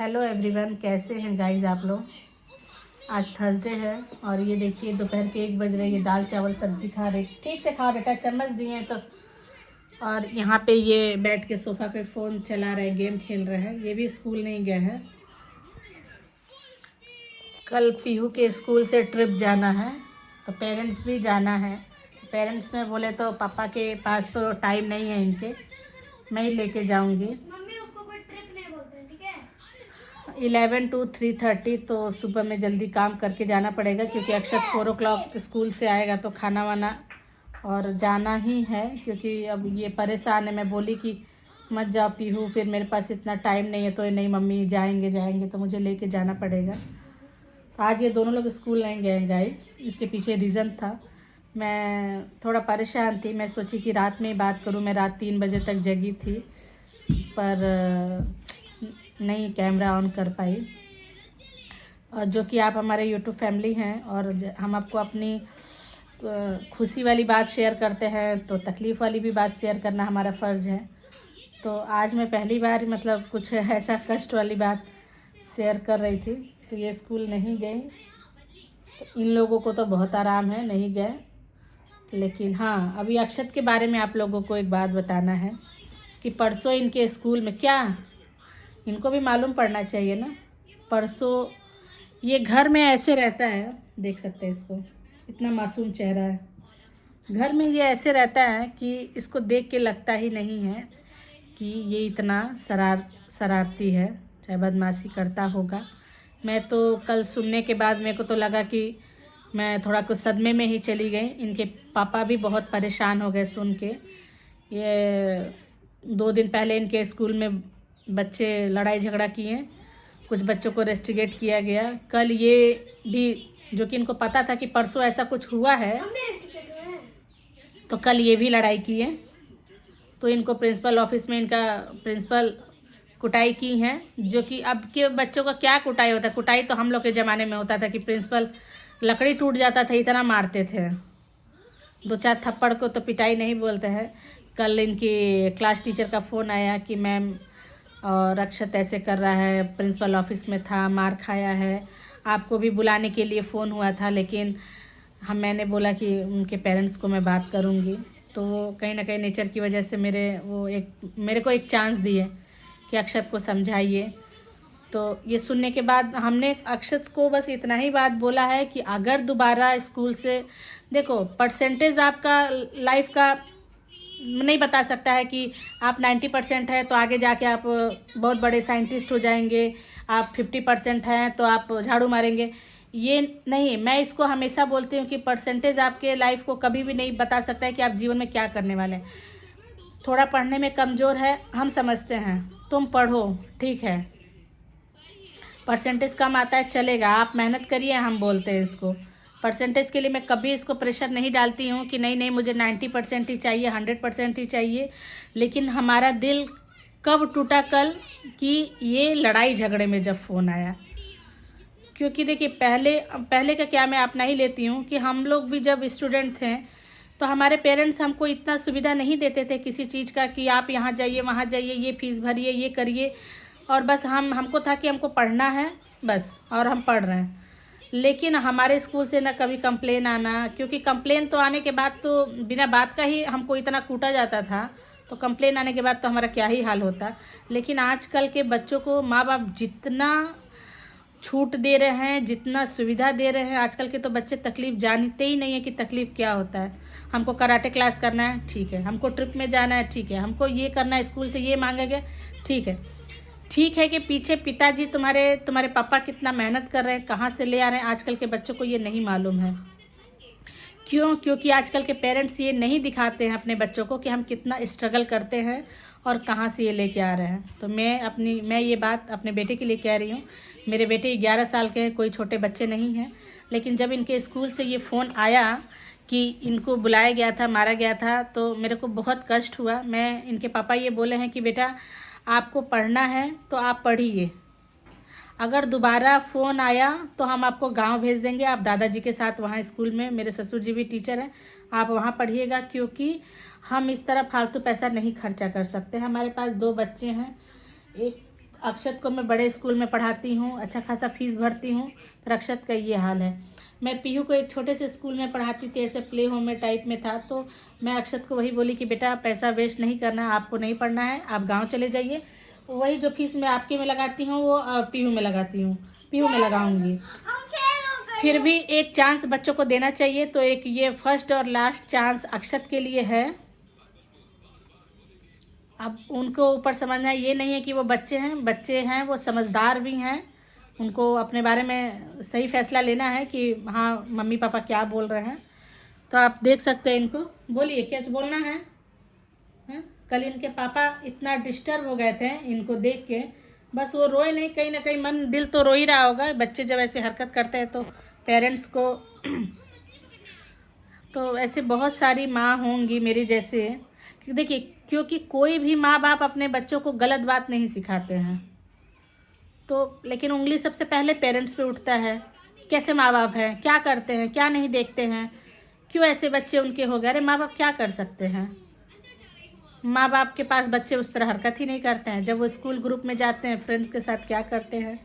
Hello everyone, कैसे हैं guys आप लोग। आज थर्सडे है और ये देखिए दोपहर के 1 बज रही है। दाल चावल सब्जी खा रही। ठीक से खा बेटा, चम्मच दिए हैं तो। और यहाँ पे ये बैठ के सोफा पे फ़ोन चला रहे, गेम खेल रहे हैं। ये भी स्कूल नहीं गया है। कल पीहू के स्कूल से ट्रिप जाना है तो पेरेंट्स भी जाना है। पेरेंट्स में बोले तो पापा के पास तो टाइम नहीं है इनके, मैं ही लेके जाऊंगी। मम्मी उसको कोई ट्रिप नहीं बोलते, ठीक है। 11 to 3:30 तो सुबह में जल्दी काम करके जाना पड़ेगा क्योंकि अक्षत 4 o'clock स्कूल से आएगा तो खाना वाना और जाना ही है। क्योंकि अब ये परेशान है, मैं बोली कि मत जाओ पीहू, फिर मेरे पास इतना टाइम नहीं है। तो नहीं मम्मी जाएंगे तो मुझे लेके जाना पड़ेगा। तो आज ये दोनों लोग स्कूल नहीं गए गाइस। इसके पीछे रीज़न था, मैं थोड़ा परेशान थी। मैं सोची कि रात में ही बात करूं। मैं रात 3 बजे तक जगी थी पर नहीं कैमरा ऑन कर पाई। और जो कि आप हमारे यूट्यूब फैमिली हैं और हम आपको अपनी खुशी वाली बात शेयर करते हैं तो तकलीफ़ वाली भी बात शेयर करना हमारा फ़र्ज़ है। तो आज मैं पहली बार मतलब कुछ ऐसा कष्ट वाली बात शेयर कर रही थी। तो ये स्कूल नहीं गए तो इन लोगों को तो बहुत आराम है, नहीं गए। लेकिन हाँ, अभी अक्षत के बारे में आप लोगों को एक बात बताना है कि परसों इनके स्कूल में क्या, इनको भी मालूम पड़ना चाहिए ना। परसों ये घर में ऐसे रहता है, देख सकते हैं इसको, इतना मासूम चेहरा है। घर में ये ऐसे रहता है कि इसको देख के लगता ही नहीं है कि ये इतना शरारती है, चाहे बदमाशी करता होगा। मैं तो कल सुनने के बाद मेरे को तो लगा कि मैं थोड़ा कुछ सदमे में ही चली गई। इनके पापा भी बहुत परेशान हो गए सुन के। ये 2 दिन पहले इनके स्कूल में बच्चे लड़ाई झगड़ा किए, कुछ बच्चों को रेस्टिकेट किया गया। कल ये भी, जो कि इनको पता था कि परसों ऐसा कुछ हुआ है, तो कल ये भी लड़ाई किए। तो इनको प्रिंसिपल ऑफिस में इनका प्रिंसिपल कुटाई की हैं। जो कि अब के बच्चों का क्या कुटाई होता है। कुटाई तो हम लोग के ज़माने में होता था कि प्रिंसिपल लकड़ी टूट जाता था, इतना मारते थे। 2-4 थप्पड़ को तो पिटाई नहीं बोलते हैं। कल इनकी क्लास टीचर का फ़ोन आया कि मैम और अक्षत ऐसे कर रहा है, प्रिंसिपल ऑफिस में था, मार खाया है, आपको भी बुलाने के लिए फ़ोन हुआ था। लेकिन मैंने बोला कि उनके पेरेंट्स को मैं बात करूँगी। तो वो कहीं ना कहीं नेचर की वजह से मेरे को एक चांस दिए कि अक्षत को समझाइए। तो ये सुनने के बाद हमने अक्षत को बस इतना ही बात बोला है कि अगर दोबारा स्कूल से, देखो परसेंटेज आपका लाइफ का नहीं बता सकता है कि आप 90% है तो आगे जाके आप बहुत बड़े साइंटिस्ट हो जाएंगे, आप 50% हैं तो आप झाड़ू मारेंगे। ये नहीं, मैं इसको हमेशा बोलती हूँ कि परसेंटेज आपके लाइफ को कभी भी नहीं बता सकता है कि आप जीवन में क्या करने वाले हैं। थोड़ा पढ़ने में कमज़ोर है, हम समझते हैं, तुम पढ़ो, ठीक है। परसेंटेज कम आता है चलेगा, आप मेहनत करिए, हम बोलते हैं इसको। परसेंटेज के लिए मैं कभी इसको प्रेशर नहीं डालती हूँ कि नहीं मुझे 90% ही चाहिए, 100% ही चाहिए। लेकिन हमारा दिल कब टूटा कल कि ये लड़ाई झगड़े में जब फ़ोन आया। क्योंकि देखिए पहले का क्या मैं अपना ही लेती हूँ कि हम लोग भी जब स्टूडेंट थे तो हमारे पेरेंट्स हमको इतना सुविधा नहीं देते थे किसी चीज़ का कि आप यहाँ जाइए, वहाँ जाइए, ये फ़ीस भरिए, ये करिए। और बस हमको था कि हमको पढ़ना है बस, और हम पढ़ रहे हैं। लेकिन हमारे स्कूल से ना कभी कंप्लेन आना, क्योंकि कंप्लेन तो आने के बाद तो बिना बात का ही हमको इतना कूटा जाता था। तो कंप्लेन आने के बाद तो हमारा क्या ही हाल होता। लेकिन आजकल के बच्चों को माँ बाप जितना छूट दे रहे हैं, जितना सुविधा दे रहे हैं, आजकल के तो बच्चे तकलीफ़ जानते ही नहीं है कि तकलीफ़ क्या होता है। हमको कराटे क्लास करना है, ठीक है, हमको ट्रिप में जाना है, ठीक है, हमको ये करना है, स्कूल से ये मांगा गया, ठीक है कि पीछे पिताजी तुम्हारे पापा कितना मेहनत कर रहे हैं, कहाँ से ले आ रहे हैं, आजकल के बच्चों को ये नहीं मालूम है। क्यों? क्योंकि आजकल के पेरेंट्स ये नहीं दिखाते हैं अपने बच्चों को कि हम कितना स्ट्रगल करते हैं और कहाँ से ये लेके आ रहे हैं। तो मैं ये बात अपने बेटे के लिए कह रही हूँ। मेरे बेटे 11 साल के हैं, कोई छोटे बच्चे नहीं हैं। लेकिन जब इनके स्कूल से ये फ़ोन आया कि इनको बुलाया गया था, मारा गया था, तो मेरे को बहुत कष्ट हुआ। इनके पापा ये बोले हैं कि बेटा आपको पढ़ना है तो आप पढ़िए, अगर दोबारा फ़ोन आया तो हम आपको गांव भेज देंगे, आप दादाजी के साथ वहाँ स्कूल में, मेरे ससुर जी भी टीचर हैं, आप वहाँ पढ़िएगा। क्योंकि हम इस तरह फालतू पैसा नहीं खर्चा कर सकते। हमारे पास 2 बच्चे हैं, एक अक्षत को मैं बड़े स्कूल में पढ़ाती हूँ, अच्छा खासा फीस भरती हूँ, पर अक्षत का ये हाल है। मैं पीहू को एक छोटे से स्कूल में पढ़ाती थी, ऐसे प्ले होम में टाइप में था, तो मैं अक्षत को वही बोली कि बेटा पैसा वेस्ट नहीं करना है, आपको नहीं पढ़ना है, आप गांव चले जाइए, वही जो फीस मैं आपके में लगाती हूँ वो पीहू में लगाती हूँ, पीहू में लगाऊंगी। फिर भी एक चांस बच्चों को देना चाहिए, तो एक ये फर्स्ट और लास्ट चांस अक्षत के लिए है। अब उनको ऊपर समझना ये नहीं है कि वो बच्चे हैं, वो समझदार भी हैं, उनको अपने बारे में सही फैसला लेना है कि हाँ मम्मी पापा क्या बोल रहे हैं। तो आप देख सकते हैं इनको, बोलिए क्या बोलना है, हैं? कल इनके पापा इतना डिस्टर्ब हो गए थे इनको देख के, बस वो रोए नहीं, कहीं ना कहीं मन दिल तो रो ही रहा होगा, बच्चे जब ऐसे हरकत करते हैं तो पेरेंट्स को तो ऐसे बहुत सारी माँ होंगी मेरी जैसे, देखिए क्योंकि कोई भी माँ बाप अपने बच्चों को गलत बात नहीं सिखाते हैं, तो लेकिन उंगली सबसे पहले पेरेंट्स पे उठता है, कैसे माँ बाप हैं, क्या करते हैं, क्या नहीं देखते हैं, क्यों ऐसे बच्चे उनके हो गए। अरे माँ बाप क्या कर सकते हैं, माँ बाप के पास बच्चे उस तरह हरकत ही नहीं करते हैं, जब वो स्कूल ग्रुप में जाते हैं फ्रेंड्स के साथ क्या करते हैं।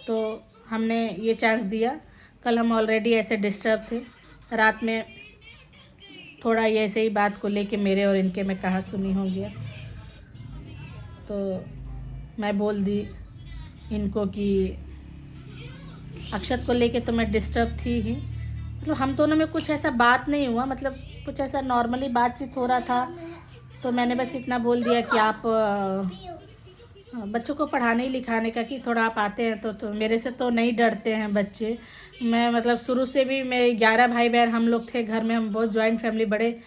तो हमने ये चांस दिया, कल हम ऑलरेडी ऐसे डिस्टर्ब थे, रात में थोड़ा ये ऐसे ही बात को लेके मेरे और इनके में कहा सुनी हो गया, तो मैं बोल दी इनको कि अक्षत को लेके तो मैं डिस्टर्ब थी ही, मतलब हम दोनों में कुछ ऐसा बात नहीं हुआ, मतलब कुछ ऐसा नॉर्मली बातचीत हो रहा था, तो मैंने बस इतना बोल दिया कि आप बच्चों को पढ़ाने लिखाने का कि थोड़ा आप आते हैं तो मेरे से तो नहीं डरते हैं बच्चे। मैं मतलब शुरू से भी मेरे 11 भाई बहन हम लोग थे घर में, हम बहुत जॉइंट फैमिली, बड़े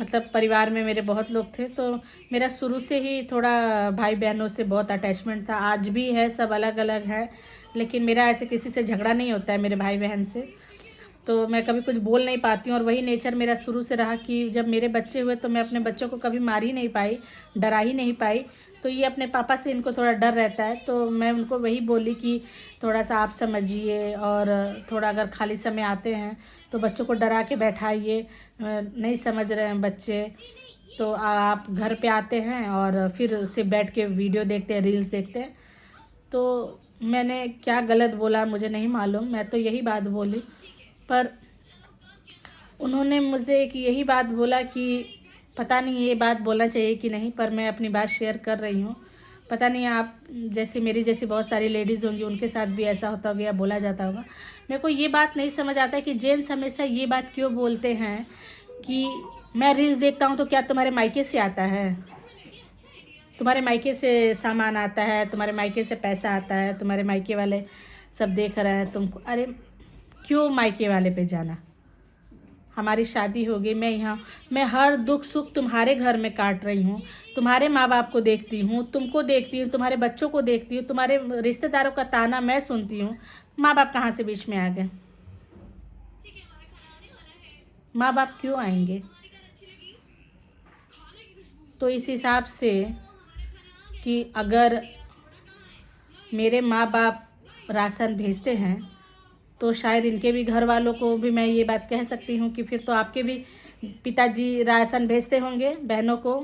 मतलब परिवार में मेरे बहुत लोग थे, तो मेरा शुरू से ही थोड़ा भाई बहनों से बहुत अटैचमेंट था, आज भी है, सब अलग अलग है, लेकिन मेरा ऐसे किसी से झगड़ा नहीं होता है मेरे भाई बहन से, तो मैं कभी कुछ बोल नहीं पाती हूँ, और वही नेचर मेरा शुरू से रहा कि जब मेरे बच्चे हुए तो मैं अपने बच्चों को कभी मार ही नहीं पाई, डरा ही नहीं पाई, तो ये अपने पापा से इनको थोड़ा डर रहता है, तो मैं उनको वही बोली कि थोड़ा सा आप समझिए, और थोड़ा अगर खाली समय आते हैं तो बच्चों को डरा के बैठाइए, नहीं समझ रहे हैं बच्चे तो आप घर पे आते हैं और फिर उससे बैठ के वीडियो देखते हैं, रील्स देखते हैं। तो मैंने क्या गलत बोला मुझे नहीं मालूम, मैं तो यही बात बोली, पर उन्होंने मुझे एक यही बात बोला कि पता नहीं ये बात बोलना चाहिए कि नहीं, पर मैं अपनी बात शेयर कर रही हूँ। पता नहीं आप जैसे मेरी जैसी बहुत सारी लेडीज़ होंगी उनके साथ भी ऐसा होता होगा या बोला जाता होगा। मेरे को ये बात नहीं समझ आता है कि जेंट्स हमेशा ये बात क्यों बोलते हैं कि मैं रील्स देखता हूँ तो क्या तुम्हारे मायके से आता है, तुम्हारे मायके से सामान आता है, तुम्हारे मायके से पैसा आता है, तुम्हारे मायके वाले सब देख रहे हैं तुमको। अरे क्यों मायके वाले पे जाना, हमारी शादी हो गई, मैं यहाँ, मैं हर दुख सुख तुम्हारे घर में काट रही हूँ, तुम्हारे माँ बाप को देखती हूँ, तुमको देखती हूँ, तुम्हारे बच्चों को देखती हूँ, तुम्हारे रिश्तेदारों का ताना मैं सुनती हूँ, माँ बाप कहाँ से बीच में आ गए, माँ बाप क्यों आएंगे। तो इस हिसाब से कि अगर मेरे माँ बाप राशन भेजते हैं तो शायद इनके भी घर वालों को भी मैं ये बात कह सकती हूँ कि फिर तो आपके भी पिताजी राशन भेजते होंगे बहनों को,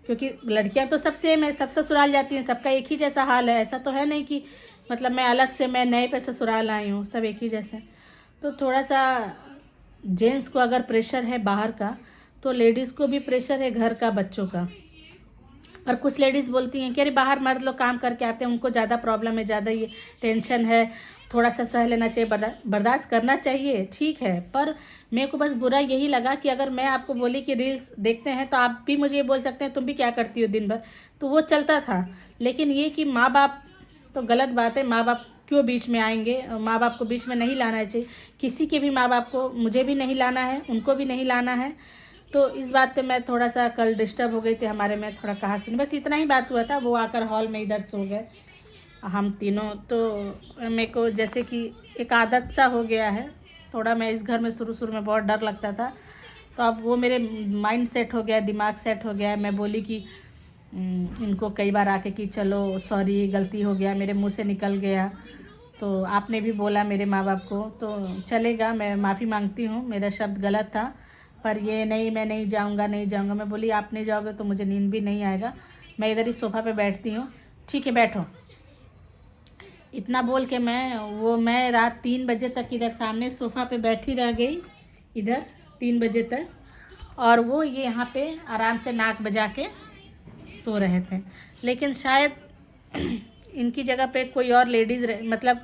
क्योंकि लड़कियां तो सब सेम है, सब ससुराल जाती हैं, सबका एक ही जैसा हाल है, ऐसा तो है नहीं कि मतलब मैं अलग से मैं नए पे ससुराल आई हूँ, सब एक ही जैसे। तो थोड़ा सा जेंट्स को अगर प्रेशर है बाहर का तो लेडीज़ को भी प्रेशर है घर का, बच्चों का। और कुछ लेडीज़ बोलती हैं कि अरे बाहर मर्द लोग काम करके आते हैं, उनको ज़्यादा प्रॉब्लम है, ज़्यादा ये टेंशन है, थोड़ा सा सह लेना चाहिए, बर्दाश्त करना चाहिए, ठीक है। पर मेरे को बस बुरा यही लगा कि अगर मैं आपको बोली कि रील्स देखते हैं तो आप भी मुझे ये बोल सकते हैं तुम भी क्या करती हो दिन भर, तो वो चलता था। लेकिन ये कि माँ बाप, तो गलत बात है, माँ बाप क्यों बीच में आएंगे, माँ बाप को बीच में नहीं लाना चाहिए, किसी के भी माँ बाप को, मुझे भी नहीं लाना है, उनको भी नहीं लाना है। तो इस बात पे मैं थोड़ा सा कल डिस्टर्ब हो गई थी, हमारे में थोड़ा कहा सुनी, बस इतना ही बात हुआ था। वो आकर हॉल में इधर सो गए हम तीनों, तो मेरे को जैसे कि एक आदत सा हो गया है थोड़ा, मैं इस घर में शुरू में बहुत डर लगता था, तो अब वो मेरे माइंड सेट हो गया, दिमाग सेट हो गया है। मैं बोली कि इनको कई बार आके कि चलो सॉरी गलती हो गया, मेरे मुंह से निकल गया, तो आपने भी बोला मेरे माँ बाप को तो चलेगा, मैं माफ़ी मांगती हूँ, मेरा शब्द गलत था, पर ये नहीं मैं नहीं जाऊँगा, नहीं जाऊँगा। मैं बोली आप नहीं जाओगे तो मुझे नींद भी नहीं आएगा, मैं इधर ही सोफ़ा पे बैठती हूँ, ठीक है बैठो। इतना बोल के मैं रात 3 बजे तक इधर सामने सोफ़ा पे बैठी रह गई, इधर 3 बजे तक, और वो ये यहाँ पे आराम से नाक बजा के सो रहे थे। लेकिन शायद इनकी जगह पे कोई और लेडीज़ मतलब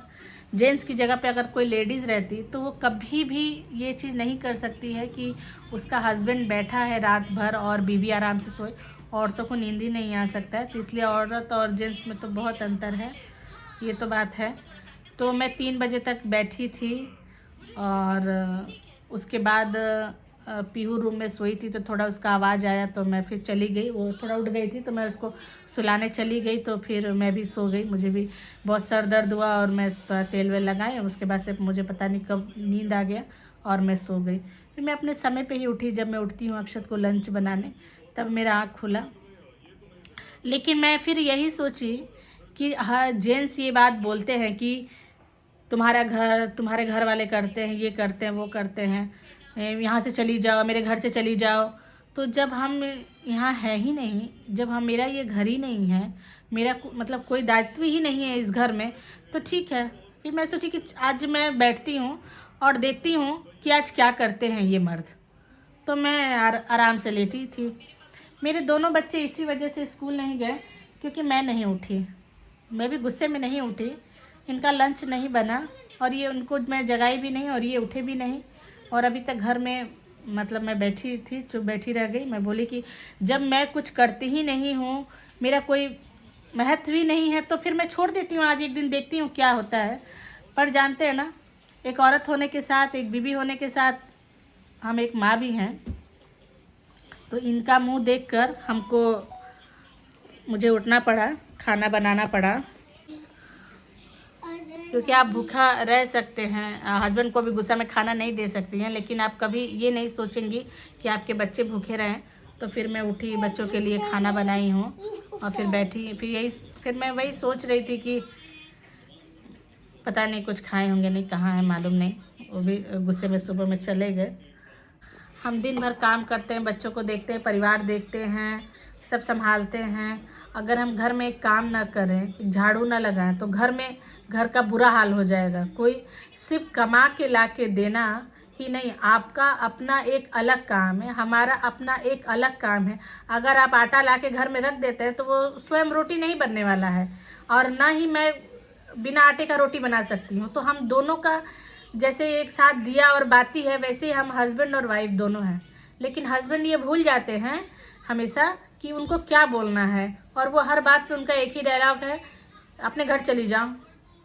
जेंट्स की जगह पे अगर कोई लेडीज़ रहती तो वो कभी भी ये चीज़ नहीं कर सकती है कि उसका हस्बैंड बैठा है रात भर और बीवी आराम से सोए। औरतों को नींद ही नहीं आ सकता है, तो इसलिए औरत और जेंट्स में तो बहुत अंतर है, ये तो बात है। तो मैं 3 बजे तक बैठी थी और उसके बाद पीहू रूम में सोई थी तो थोड़ा उसका आवाज़ आया तो मैं फिर चली गई। वो थोड़ा उठ गई थी तो मैं उसको सुलाने चली गई, तो फिर मैं भी सो गई। मुझे भी बहुत सर दर्द हुआ और मैं थोड़ा तेल वेल लगाए, उसके बाद से मुझे पता नहीं कब नींद आ गया और मैं सो गई। फिर मैं अपने समय पे ही उठी, जब मैं उठती हूँ अक्षत को लंच बनाने, तब मेरा आँख खुला। लेकिन मैं फिर यही सोची कि हाँ, जेंट्स ये बात बोलते हैं कि तुम्हारे घर वाले करते हैं, ये करते हैं, वो करते हैं, यहाँ से चली जाओ, मेरे घर से चली जाओ। तो जब हम यहाँ है ही नहीं, जब हम मेरा ये घर ही नहीं है, मेरा मतलब कोई दायित्व ही नहीं है इस घर में, तो ठीक है। फिर मैं सोची कि आज मैं बैठती हूँ और देखती हूँ कि आज क्या करते हैं ये मर्द। तो मैं आराम से लेटी थी। मेरे दोनों बच्चे इसी वजह से स्कूल नहीं गए क्योंकि मैं नहीं उठी। मैं भी गुस्से में नहीं उठी, इनका लंच नहीं बना और ये उनको मैं जगाई भी नहीं और ये उठे भी नहीं। और अभी तक घर में मतलब मैं बैठी थी, चुप बैठी रह गई। मैं बोली कि जब मैं कुछ करती ही नहीं हूँ, मेरा कोई महत्व ही नहीं है, तो फिर मैं छोड़ देती हूँ, आज एक दिन देखती हूँ क्या होता है। पर जानते हैं ना, एक औरत होने के साथ, एक बीवी होने के साथ हम एक माँ भी हैं। तो इनका मुंह देखकर मुझे उठना पड़ा, खाना बनाना पड़ा, क्योंकि आप भूखा रह सकते हैं, हस्बैंड को भी गुस्सा में खाना नहीं दे सकती हैं, लेकिन आप कभी ये नहीं सोचेंगी कि आपके बच्चे भूखे रहें। तो फिर मैं उठी, बच्चों के लिए खाना बनाई हूँ और फिर बैठी। फिर मैं वही सोच रही थी कि पता नहीं कुछ खाए होंगे, नहीं कहाँ है मालूम नहीं, वो भी गुस्से में सुबह में चले गए। हम दिन भर काम करते हैं, बच्चों को देखते हैं, परिवार देखते हैं, सब संभालते हैं। अगर हम घर में एक काम ना करें, एक झाड़ू ना लगाएं, तो घर का बुरा हाल हो जाएगा। कोई सिर्फ कमा के ला के देना ही नहीं, आपका अपना एक अलग काम है, हमारा अपना एक अलग काम है। अगर आप आटा ला के घर में रख देते हैं तो वो स्वयं रोटी नहीं बनने वाला है, और ना ही मैं बिना आटे का रोटी बना सकती हूँ। तो हम दोनों का जैसे एक साथ दिया और बाती है, वैसे ही हम हस्बैंड और वाइफ दोनों हैं। लेकिन हस्बैंड ये भूल जाते हैं हमेशा कि उनको क्या बोलना है, और वो हर बात पे उनका एक ही डायलॉग है, अपने घर चली जाओ,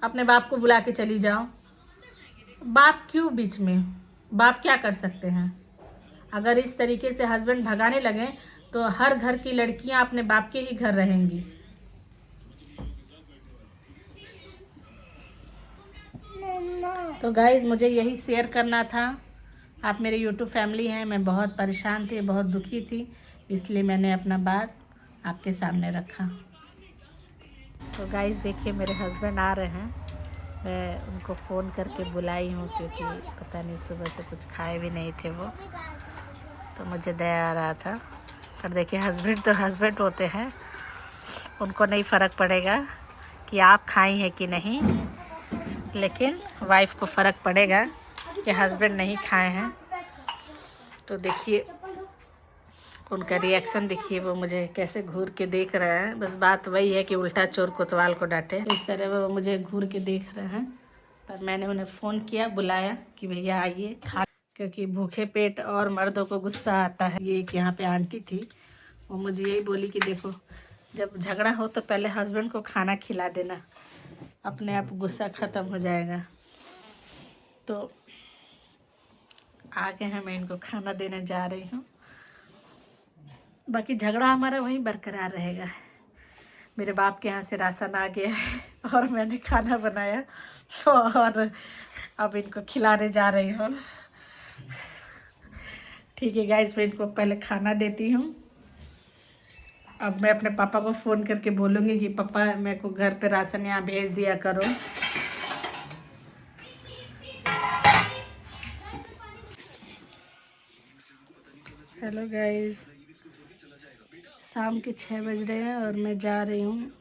अपने बाप को बुला के चली जाओ। बाप क्यों बीच में, बाप क्या कर सकते हैं? अगर इस तरीके से हस्बैंड भगाने लगे तो हर घर की लड़कियां अपने बाप के ही घर रहेंगी। तो गाइज़, मुझे यही शेयर करना था। आप मेरे यूट्यूब फैमिली हैं, मैं बहुत परेशान थी, बहुत दुखी थी, इसलिए मैंने अपना बात आपके सामने रखा। तो गाइज़ देखिए, मेरे हस्बैंड आ रहे हैं, मैं उनको फ़ोन करके बुलाई हूँ क्योंकि पता नहीं सुबह से कुछ खाए भी नहीं थे वो, तो मुझे दया आ रहा था। पर देखिए, हस्बैंड तो हस्बैंड होते हैं, उनको नहीं फ़र्क पड़ेगा कि आप खाई हैं कि नहीं, लेकिन वाइफ को फ़र्क पड़ेगा कि हस्बैंड नहीं खाए हैं। तो देखिए उनका रिएक्शन देखिए, वो मुझे कैसे घूर के देख रहे हैं। बस बात वही है कि उल्टा चोर कोतवाल को डांटे, इस तरह वो मुझे घूर के देख रहे हैं। पर मैंने उन्हें फ़ोन किया, बुलाया कि भैया आइए खा, क्योंकि भूखे पेट और मर्दों को गुस्सा आता है। ये एक यहाँ पे आंटी थी, वो मुझे यही बोली कि देखो, जब झगड़ा हो तो पहले हस्बैंड को खाना खिला देना, अपने आप गुस्सा ख़त्म हो जाएगा। तो आगे हैं, मैं इनको खाना देने जा रही हूँ। बाकी झगड़ा हमारा वहीं बरकरार रहेगा। मेरे बाप के यहाँ से राशन आ गया है और मैंने खाना बनाया और अब इनको खिलाने जा रही हूँ। ठीक है गाइस, मैं इनको पहले खाना देती हूँ। अब मैं अपने पापा को फ़ोन करके बोलूँगी कि पापा, मेरे को घर पे राशन यहाँ भेज दिया करो। हेलो गाइस, शाम के 6 बज रहे हैं और मैं जा रही हूँ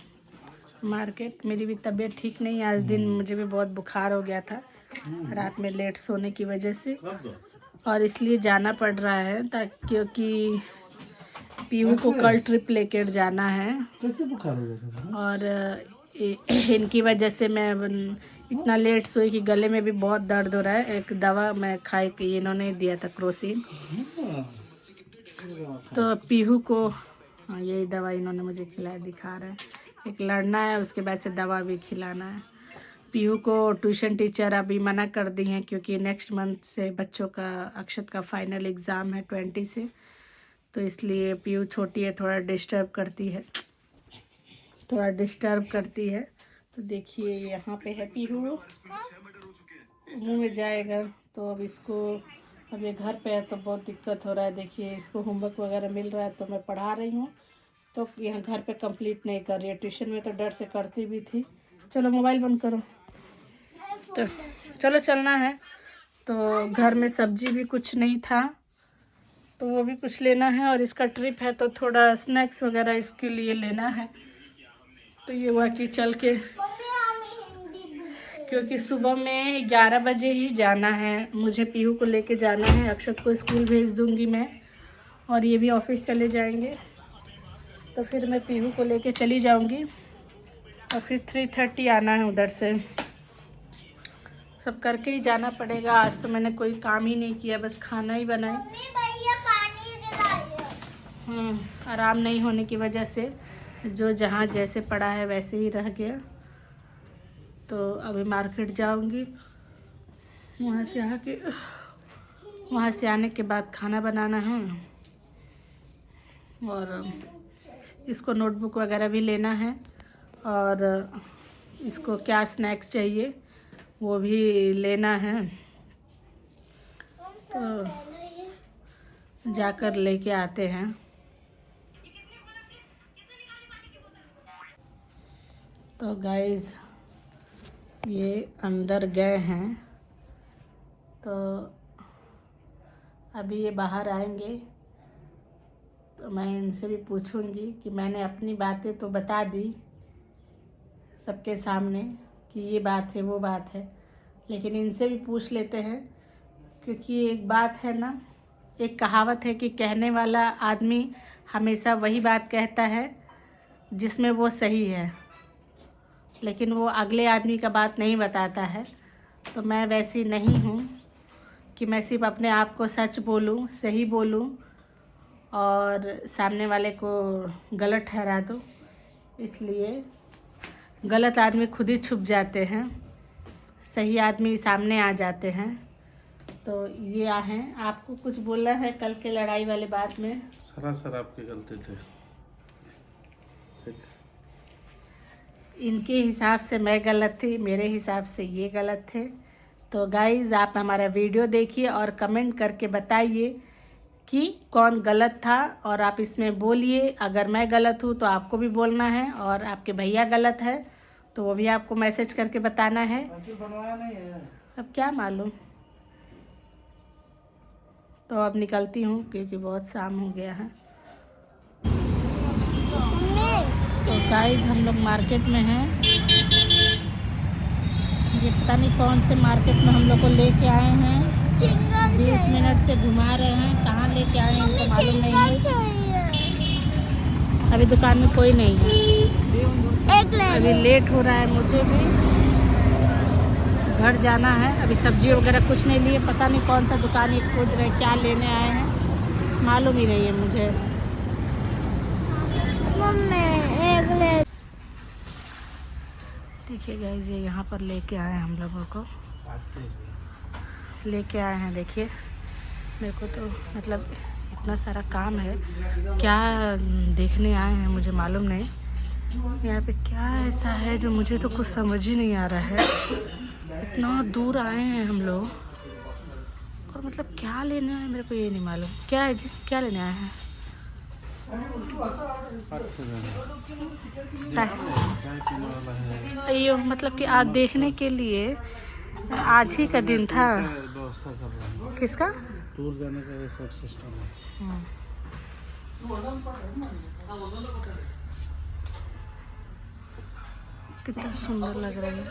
मार्केट। मेरी भी तबीयत ठीक नहीं है, आज दिन मुझे भी बहुत बुखार हो गया था रात में लेट सोने की वजह से, और इसलिए जाना पड़ रहा है ताकि क्योंकि पीहू को कल ट्रिप लेकर जाना है। कैसे बुखार हो गया? और इनकी वजह से मैं इतना लेट सोई कि गले में भी बहुत दर्द हो रहा है। एक दवा मैं खाई कि इन्होंने दिया था क्रोसिन, तो पीहू को यही दवा इन्होंने मुझे खिलाया, दिखा रहा है। एक लड़ना है, उसके बाद से दवा भी खिलाना है। पीहू को ट्यूशन टीचर अभी मना कर दी हैं क्योंकि नेक्स्ट मंथ से बच्चों का अक्षत का फाइनल एग्ज़ाम है 20 से, तो इसलिए पीहू छोटी है, थोड़ा डिस्टर्ब करती है। तो देखिए यहाँ पे है पीहू, मुँह में जाएगा। तो अब इसको, अब ये घर पे है तो बहुत दिक्कत हो रहा है। देखिए इसको होमवर्क वगैरह मिल रहा है तो मैं पढ़ा रही हूँ, तो यहाँ घर पे कंप्लीट नहीं कर रही है। ट्यूशन में तो डर से करती भी थी। चलो मोबाइल बंद करो। तो चलो चलना है। तो घर में सब्जी भी कुछ नहीं था तो वो भी कुछ लेना है, और इसका ट्रिप है तो थोड़ा स्नैक्स वगैरह इसके लिए लेना है। तो ये हुआ कि चल के, क्योंकि सुबह में 11 बजे ही जाना है मुझे, पीहू को लेके जाना है। अक्षत को स्कूल भेज दूंगी मैं, और ये भी ऑफिस चले जाएंगे, तो फिर मैं पीहू को लेके चली जाऊंगी और फिर 3:30 आना है उधर से। सब करके ही जाना पड़ेगा। आज तो मैंने कोई काम ही नहीं किया, बस खाना ही बनाया। आराम नहीं होने की वजह से जो जहाँ जैसे पड़ा है वैसे ही रह गया। तो अभी मार्केट जाऊंगी, वहाँ से आने के बाद खाना बनाना है, और इसको नोटबुक वगैरह भी लेना है, और इसको क्या स्नैक्स चाहिए वो भी लेना है। तो जाकर लेके आते हैं। तो गाइस ये अंदर गए हैं, तो अभी ये बाहर आएंगे तो मैं इनसे भी पूछूंगी कि मैंने अपनी बातें तो बता दी सबके सामने कि ये बात है वो बात है, लेकिन इनसे भी पूछ लेते हैं। क्योंकि एक बात है ना, एक कहावत है कि कहने वाला आदमी हमेशा वही बात कहता है जिसमें वो सही है, लेकिन वो अगले आदमी का बात नहीं बताता है। तो मैं वैसी नहीं हूँ कि मैं सिर्फ अपने आप को सच बोलूँ, सही बोलूँ और सामने वाले को गलत ठहरा दूँ। इसलिए गलत आदमी खुद ही छुप जाते हैं, सही आदमी सामने आ जाते हैं। तो ये हैं, आपको कुछ बोलना है कल के लड़ाई वाले बात में? सरासर आपकी गलती थी। ठीक, इनके हिसाब से मैं गलत थी, मेरे हिसाब से ये गलत थे। तो गाइज़ आप हमारा वीडियो देखिए और कमेंट करके बताइए कि कौन गलत था, और आप इसमें बोलिए। अगर मैं गलत हूँ तो आपको भी बोलना है, और आपके भैया गलत है तो वो भी आपको मैसेज करके बताना है। अब क्या मालूम। तो अब निकलती हूँ क्योंकि बहुत शाम हो गया है। तो गाइस हम लोग मार्केट में हैं। ये पता नहीं कौन से मार्केट में हम लोग को लेके आए हैं। 20 मिनट से घुमा रहे हैं, कहाँ लेके आए हैं इनको मालूम नहीं है। अभी दुकान में कोई नहीं है, अभी लेट हो रहा है, मुझे भी घर जाना है। अभी सब्जी वगैरह कुछ नहीं लिए, पता नहीं कौन सा दुकान ये खोज रहे हैं, क्या लेने आए हैं मालूम ही नहीं है मुझे। देखिए गाइस ये यहाँ पर लेके आए हैं, हम लोगों को लेके आए हैं। देखिए मेरे को तो मतलब इतना सारा काम है, क्या देखने आए हैं मुझे मालूम नहीं। यहाँ पे क्या ऐसा है जो मुझे तो कुछ समझ ही नहीं आ रहा है। इतना दूर आए हैं हम लोग, और मतलब क्या लेने आए मेरे को ये नहीं मालूम। क्या है जी, क्या लेने आए हैं? अयो मतलब कि आज देखने के लिए आज ही का दिन था। व्यवस्था कर रहे हैं, किसका? टूर जाने का ये सब सिस्टम है। कितना सुंदर लग रहा है।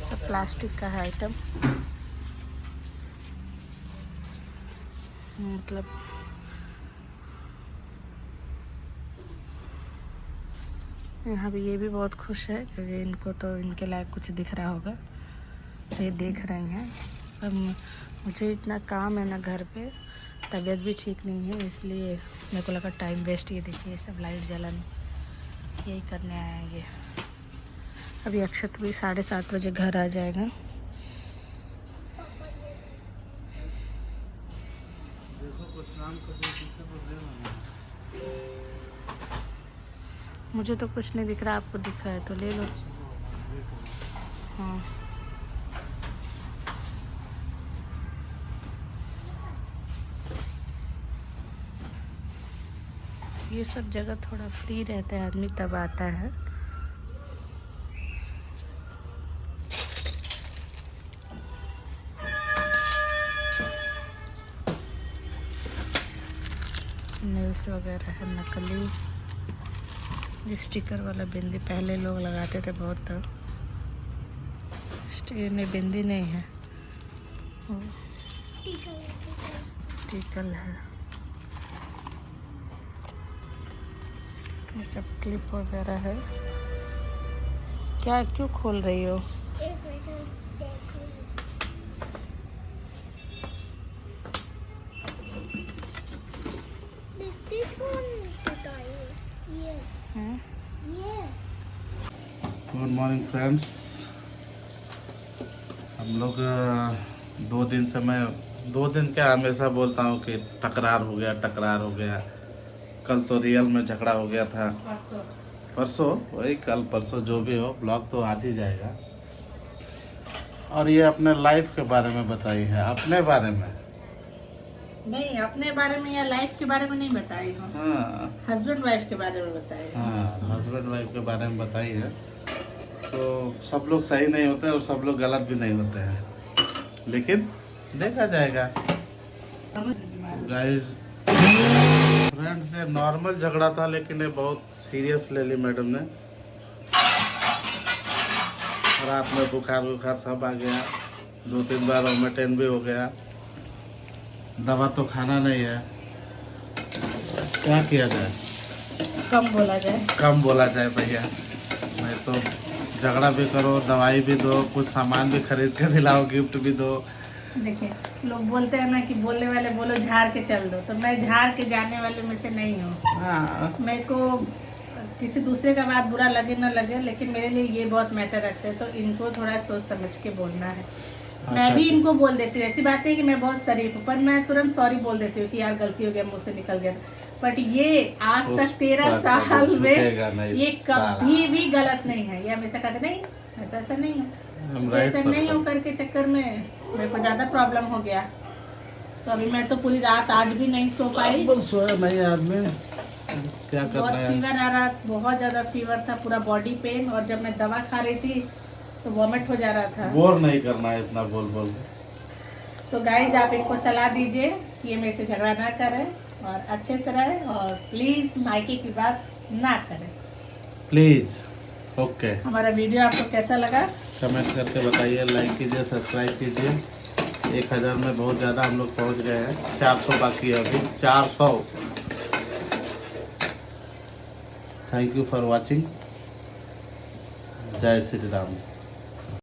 सब प्लास्टिक का है आइटम, मतलब यहाँ भी ये भी बहुत खुश है क्योंकि इनको तो इनके लायक कुछ दिख रहा होगा, ये देख रही हैं। पर मुझे इतना काम है ना घर पे, तबीयत भी ठीक नहीं है, इसलिए मेरे को लगा टाइम वेस्ट। ये देखिए सब लाइट जलन यही करने आए हैं ये। अभी अक्षत भी 7:30 बजे घर आ जाएगा। मुझे तो कुछ नहीं दिख रहा, आपको दिख रहा है तो ले लो। हाँ ये सब जगह थोड़ा फ्री रहता है आदमी तब आता है। नेल्स वगैरह है नकली, स्टिकर वाला बिंदी पहले लोग लगाते थे बहुत, तो स्टिकर में बिंदी नहीं है, टिकल है। ये सब क्लिप वगैरह है। क्या क्यों खोल रही हो? Good morning friends. हम लोग 2 दिन से, मैं 2 दिन क्या हमेशा बोलता हूँ कि टकरार हो गया। कल तो रियल में झगड़ा हो गया था, परसों वही कल परसों जो भी हो, ब्लॉग तो आज ही जाएगा। और ये अपने लाइफ के बारे में बताई है, अपने बारे में नहीं, अपने बारे में या लाइफ के बारे में नहीं बताई हूँ। हाँ, हस्बैंड वाइफ के बारे में बताई। हाँ, हस्बैंड वाइफ के बारे में बताई है। तो सब लोग सही नहीं होते और सब लोग गलत भी नहीं होते हैं, लेकिन देखा जाएगा। गाइस फ्रेंड से नॉर्मल झगड़ा था, लेकिन ये बहुत सीरियस ले ली मैडम ने। रात में बुखार सब आ गया, 2-3 बार वोमिटिंग भी हो गया। दवा तो खाना नहीं है, क्या किया जाए? कम बोला जाए भैया। नहीं तो झगड़ा भी करो, दवाई भी दो, कुछ सामान भी खरीद के दिलाओ, गिफ्ट भी दो। देखिए लोग बोलते हैं ना कि बोलने वाले बोलो झाड़ के चल दो, तो मैं झाड़ के जाने वाले में से नहीं हूँ। हाँ, मेरे को किसी दूसरे का बात बुरा लगे ना लगे, लेकिन मेरे लिए ये बहुत मैटर रखते हैं, तो इनको थोड़ा सोच समझ के बोलना है। मैं भी इनको बोल देती हूँ, ऐसी बात है कि मैं बहुत शरीफ हूँ, पर मैं तुरंत सॉरी बोल देती हूँ कि यार गलती हो गया, मुझसे निकल गया। बट ये आज तक 13 साल में ये कभी भी गलत नहीं है। ये हमेशा कहते नहीं मैं तो ऐसा नहीं हूँ, ऐसा नहीं हूँ करके चक्कर में मेरे को ज्यादा प्रॉब्लम हो गया। तो अभी मैं तो पूरी रात आज भी नहीं सो पाई, सोया नहीं आदमी, क्या कर बहुत रहा है। फीवर आ रहा, बहुत ज्यादा फीवर था, पूरा बॉडी पेन, और जब मैं दवा खा रही थी तो वॉमिट हो जा रहा था। बोर नहीं करना है इतना बोल। तो गाइज आप इनको सलाह दीजिए कि ये मेरे से झगड़ा ना करें और अच्छे से रहे, और प्लीज मायके की बात ना करें प्लीज। ओके, हमारा वीडियो आपको कैसा लगा कमेंट करके बताइए, लाइक कीजिए, सब्सक्राइब कीजिए। 1000 में बहुत ज़्यादा हम लोग पहुँच गए हैं, 400 बाकी है अभी, 400। Thank you for watching. जय श्री राम।